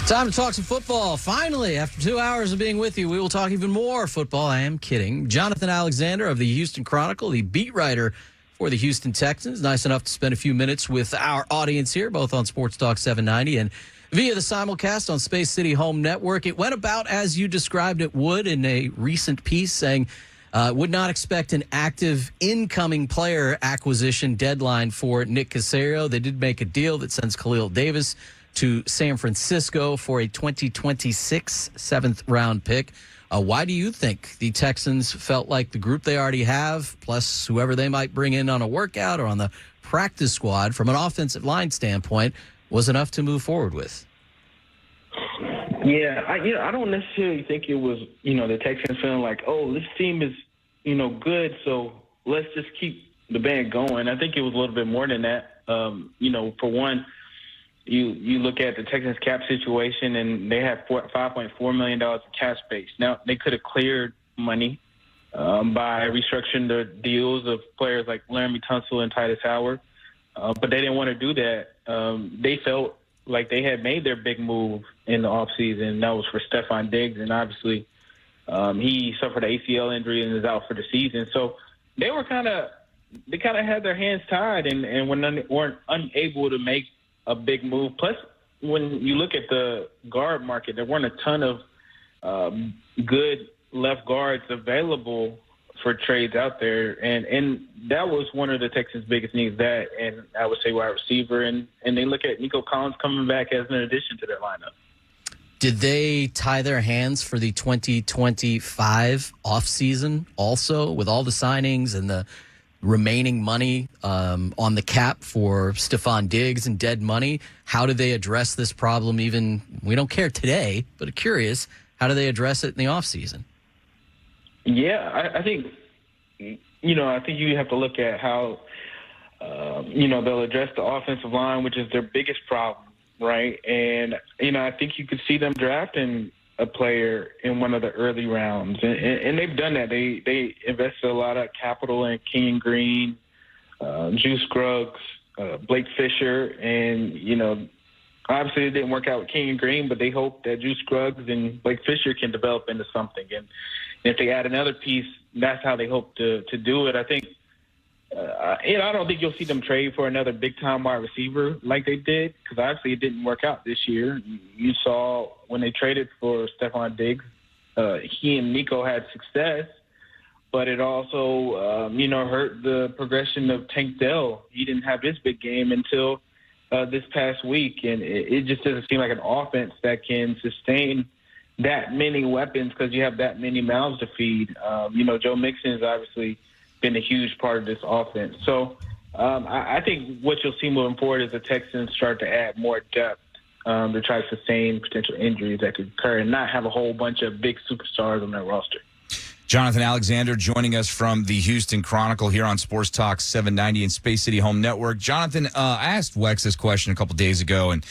Time to talk some football. Finally, after 2 hours of being with you, we will talk even more football. I am kidding. Jonathan Alexander of the Houston Chronicle, the beat writer for the Houston Texans. Nice enough to spend a few minutes with our audience here, both on Sports Talk 790 and via the simulcast on Space City Home Network. It went about as you described it would in a recent piece, saying would not expect an active incoming player acquisition deadline for Nick Caserio. They did make a deal that sends Khalil Davis to San Francisco for a 2026 seventh-round pick. Why do you think the Texans felt like the group they already have, plus whoever they might bring in on a workout or on the practice squad, from an offensive line standpoint, was enough to move forward with? Yeah, I don't necessarily think it was, the Texans feeling like, oh, this team is, good, so let's just keep the band going. I think it was a little bit more than that. For one, you look at the Texans cap situation, and they have $5.4 million in cap space. Now, they could have cleared money by restructuring the deals of players like Laramie Tunsil and Titus Howard, but they didn't want to do that. They felt like they had made their big move in the offseason, and that was for Stefon Diggs, and obviously he suffered an ACL injury and is out for the season. So they kind of had their hands tied and weren't unable to make a big move. Plus, when you look at the guard market, there weren't a ton of good left guards available for trades out there, and that was one of the Texans' biggest needs. That, and I would say wide receiver, and they look at Nico Collins coming back as an addition to their lineup. Did they tie their hands for the 2025 offseason also, with all the signings and the remaining money on the cap for Stefon Diggs and dead money? How do they address this problem? Even, we don't care today, but curious, how do they address it in the offseason? Yeah, I think, I think you have to look at how, they'll address the offensive line, which is their biggest problem, right? And, I think you could see them drafting a player in one of the early rounds. And they've done that. They invested a lot of capital in Kenyon Green, Juice Scruggs, Blake Fisher. And, obviously it didn't work out with Kenyon Green, but they hope that Juice Scruggs and Blake Fisher can develop into something. And if they add another piece, that's how they hope to do it. I think, I don't think you'll see them trade for another big-time wide receiver like they did, because obviously it didn't work out this year. You saw when they traded for Stefon Diggs, he and Nico had success, but it also, hurt the progression of Tank Dell. He didn't have his big game until this past week, and it just doesn't seem like an offense that can sustain that many weapons because you have that many mouths to feed. Joe Mixon has obviously been a huge part of this offense. So I think what you'll see moving forward is the Texans start to add more depth to try to sustain potential injuries that could occur and not have a whole bunch of big superstars on their roster. Jonathan Alexander joining us from the Houston Chronicle here on Sports Talk 790 and Space City Home Network. Jonathan, I asked Wex this question a couple days ago, and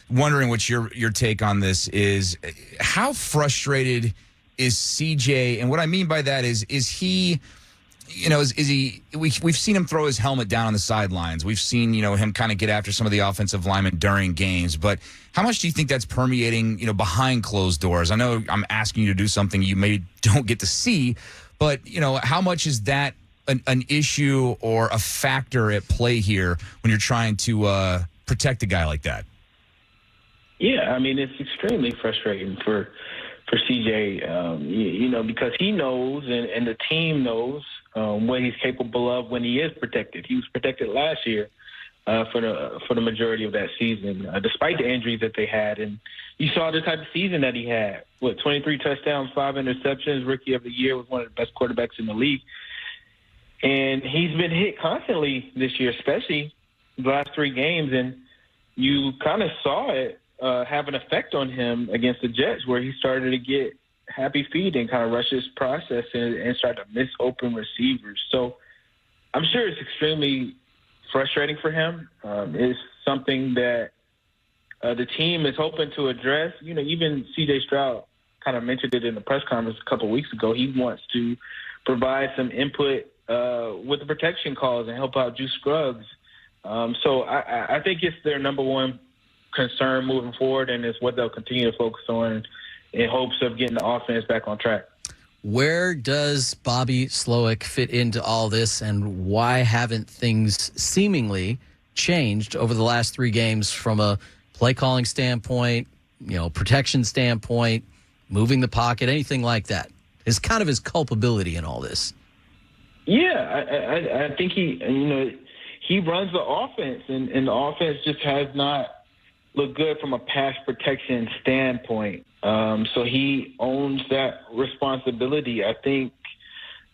wondering what your take on this is. How frustrated is CJ? And what I mean by that is he, is he, we've seen him throw his helmet down on the sidelines. We've seen, him kind of get after some of the offensive linemen during games. But how much do you think that's permeating, behind closed doors? I know I'm asking you to do something you maybe don't get to see, but, how much is that an issue or a factor at play here when you're trying to protect a guy like that? Yeah, I mean, it's extremely frustrating for CJ, because he knows and the team knows what he's capable of when he is protected. He was protected last year for the majority of that season, despite the injuries that they had. And you saw the type of season that he had. 23 touchdowns, 5 interceptions, Rookie of the Year, was one of the best quarterbacks in the league. And he's been hit constantly this year, especially the last 3 games. And you kind of saw it have an effect on him against the Jets, where he started to get happy feet and kind of rush his process and start to miss open receivers. So I'm sure it's extremely frustrating for him. It's something that the team is hoping to address. Even C.J. Stroud kind of mentioned it in the press conference a couple of weeks ago. He wants to provide some input with the protection calls and help out Juice Scruggs. So I think it's their number one concern moving forward, and it's what they'll continue to focus on in hopes of getting the offense back on track. Where does Bobby Slowick fit into all this, and why haven't things seemingly changed over the last 3 games from a play calling standpoint, protection standpoint, moving the pocket, anything like that? Is kind of his culpability in all this. Yeah, I think he runs the offense, and the offense just has not looked good from a pass protection standpoint. So he owns that responsibility. I think,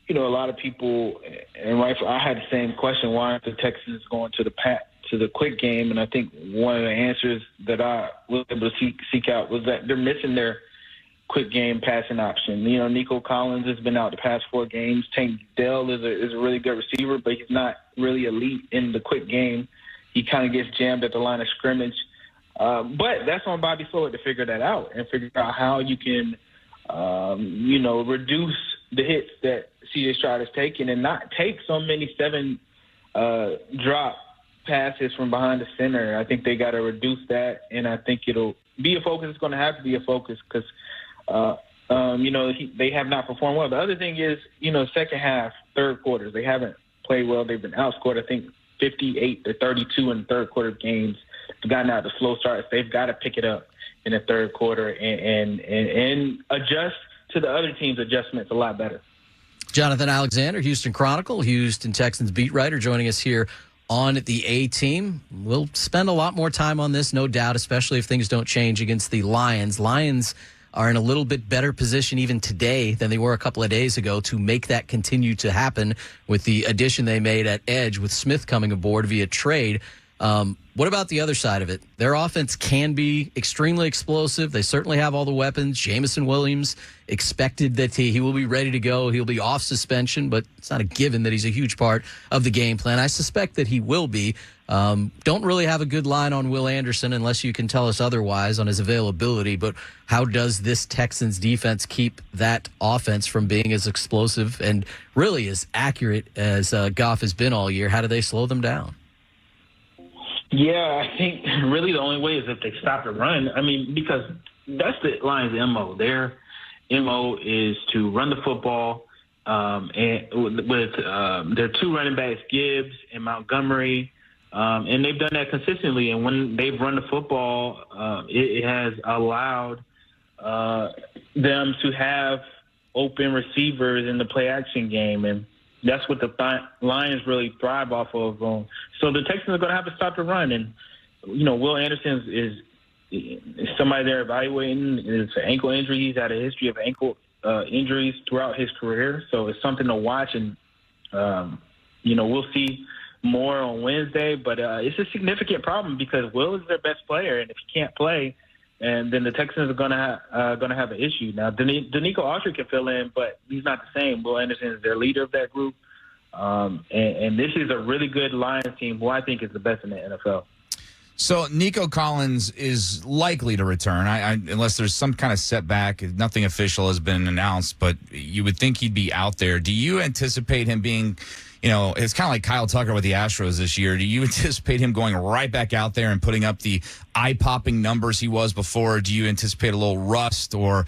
a lot of people, and rightfully, I had the same question: why aren't the Texans going to the quick game? And I think one of the answers that I was able to seek out was that they're missing their quick game passing option. Nico Collins has been out the past 4 games. Tank Dell is a really good receiver, but he's not really elite in the quick game. He kind of gets jammed at the line of scrimmage. But that's on Bobby Slowick to figure that out and figure out how you can, reduce the hits that C.J. Stroud is taking and not take so many 7 drop passes from behind the center. I think they got to reduce that, and I think it'll be a focus. It's going to have to be a focus because, they have not performed well. The other thing is, second half, third quarters, they haven't played well. They've been outscored, I think, 58-32 in the third quarter games. They've gotten out the slow starts. They've got to pick it up in the third quarter and adjust to the other team's adjustments a lot better. Jonathan Alexander, Houston Chronicle, Houston Texans beat writer, joining us here on the A-Team. We'll spend a lot more time on this, no doubt, especially if things don't change against the Lions. Lions are in a little bit better position even today than they were a couple of days ago to make that continue to happen with the addition they made at edge with Smith coming aboard via trade. What about the other side of it? Their offense can be extremely explosive. They certainly have all the weapons. Jameson Williams expected that he will be ready to go. He'll be off suspension, but it's not a given that he's a huge part of the game plan. I suspect that he will be. Don't really have a good line on Will Anderson unless you can tell us otherwise on his availability, but how does this Texans defense keep that offense from being as explosive and really as accurate as Goff has been all year? How do they slow them down? Yeah, I think really the only way is if they stop the run. I mean, because that's the Lions' MO. Their MO is to run the football, and with their 2 running backs, Gibbs and Montgomery, and they've done that consistently. And when they've run the football, it has allowed them to have open receivers in the play-action game, and that's what the Lions really thrive off of. So the Texans are going to have to stop the run. And, Will Anderson is somebody they're evaluating. It's an ankle injury. He's had a history of ankle injuries throughout his career. So it's something to watch. And, we'll see more on Wednesday. But it's a significant problem because Will is their best player. And if he can't play, and then the Texans are going to have an issue. Now, Danico Autry can fill in, but he's not the same. Will Anderson is their leader of that group. And this is a really good Lions team who I think is the best in the NFL. So Nico Collins is likely to return, unless there's some kind of setback. Nothing official has been announced, but you would think he'd be out there. Do you anticipate him being, it's kind of like Kyle Tucker with the Astros this year. Do you anticipate him going right back out there and putting up the eye-popping numbers he was before? Do you anticipate a little rust or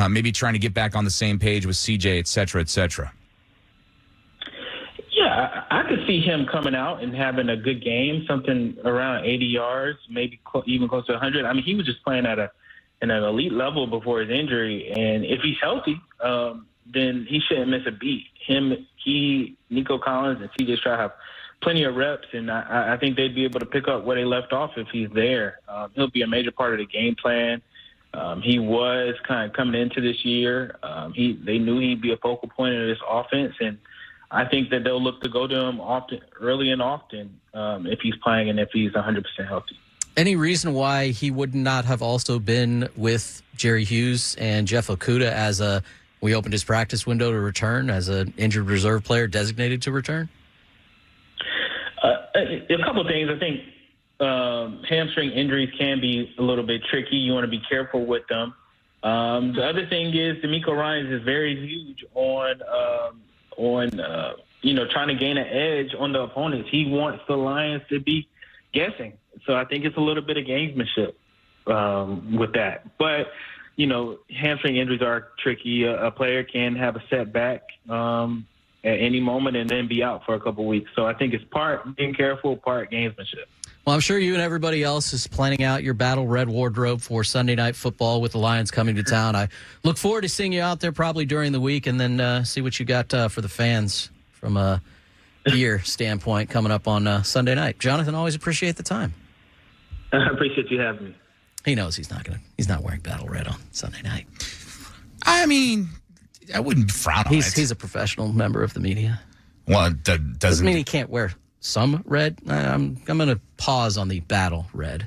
maybe trying to get back on the same page with CJ, et cetera, et cetera? Yeah, I could see him coming out and having a good game, something around 80 yards, maybe even close to 100. I mean, he was just playing at an elite level before his injury, and if he's healthy, then he shouldn't miss a beat. Nico Collins, and C.J. Stroud have plenty of reps, and I think they'd be able to pick up where they left off if he's there. He'll be a major part of the game plan. He was kind of coming into this year. They knew he'd be a focal point of this offense, and I think that they'll look to go to him early and often if he's playing and if he's 100% healthy. Any reason why he would not have also been with Jerry Hughes and Jeff Okudah we opened his practice window to return as an injured reserve player designated to return? A couple of things. I think hamstring injuries can be a little bit tricky. You want to be careful with them. The other thing is DeMeco Ryans is very huge on trying to gain an edge on the opponents. He wants the Lions to be guessing. So I think it's a little bit of gamesmanship with that. But, hamstring injuries are tricky. A player can have a setback at any moment and then be out for a couple weeks. So I think it's part being careful, part gamesmanship. Well, I'm sure you and everybody else is planning out your Battle Red wardrobe for Sunday Night Football with the Lions coming to town. I look forward to seeing you out there probably during the week and then see what you got for the fans from a gear standpoint coming up on Sunday night. Jonathan, always appreciate the time. I appreciate you having me. He knows he's not wearing Battle Red on Sunday night. I mean, I wouldn't frown on it. He's a professional member of the media. Well, that Doesn't mean he can't wear some red. I'm going to pause on the Battle Red.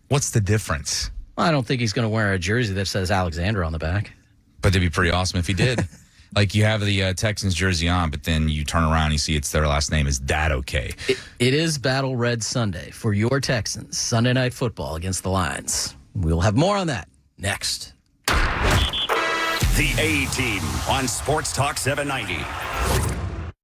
What's the difference? Well, I don't think he's going to wear a jersey that says Alexander on the back. But it'd be pretty awesome if he did. Like you have the Texans jersey on, but then you turn around and you see it's their last name. Is that okay? It is Battle Red Sunday for your Texans. Sunday Night Football against the Lions. We'll have more on that next. The A-Team on Sports Talk 790.